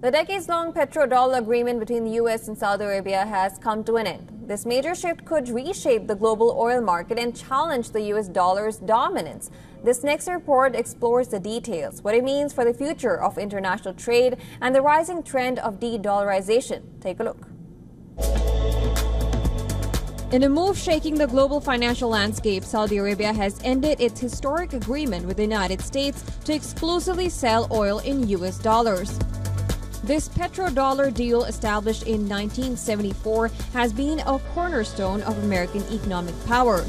The decades-long petrodollar agreement between the U.S. and Saudi Arabia has come to an end. This major shift could reshape the global oil market and challenge the U.S. dollar's dominance. This next report explores the details, what it means for the future of international trade, and the rising trend of de-dollarization. Take a look. In a move shaking the global financial landscape, Saudi Arabia has ended its historic agreement with the United States to exclusively sell oil in U.S. dollars. This petrodollar deal, established in 1974, has been a cornerstone of American economic power.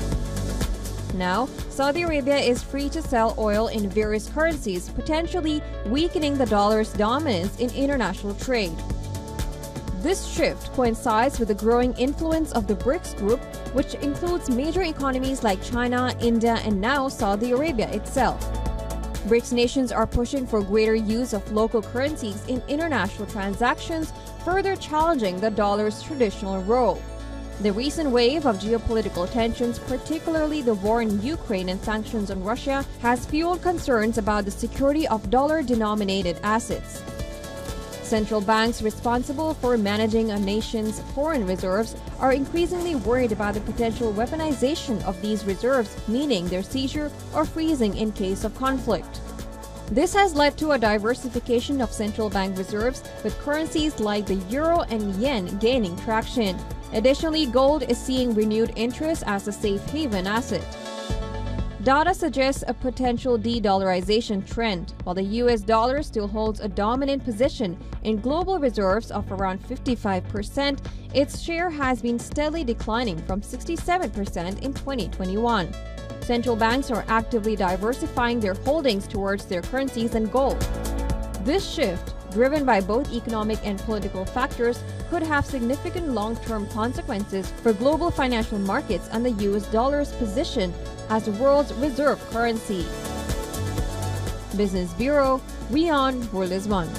Now, Saudi Arabia is free to sell oil in various currencies, potentially weakening the dollar's dominance in international trade. This shift coincides with the growing influence of the BRICS group, which includes major economies like China, India, and now Saudi Arabia itself. BRICS nations are pushing for greater use of local currencies in international transactions, further challenging the dollar's traditional role. The recent wave of geopolitical tensions, particularly the war in Ukraine and sanctions on Russia, has fueled concerns about the security of dollar-denominated assets. Central banks responsible for managing a nation's foreign reserves are increasingly worried about the potential weaponization of these reserves, meaning their seizure or freezing in case of conflict. This has led to a diversification of central bank reserves, with currencies like the euro and yen gaining traction. Additionally, gold is seeing renewed interest as a safe haven asset. Data suggests a potential de-dollarization trend. While the U.S. dollar still holds a dominant position in global reserves of around 55%, its share has been steadily declining from 67% in 2021. Central banks are actively diversifying their holdings towards their currencies and gold. This shift, driven by both economic and political factors, could have significant long-term consequences for global financial markets and the U.S. dollar's position as the world's reserve currency. Business Bureau, WION World is One.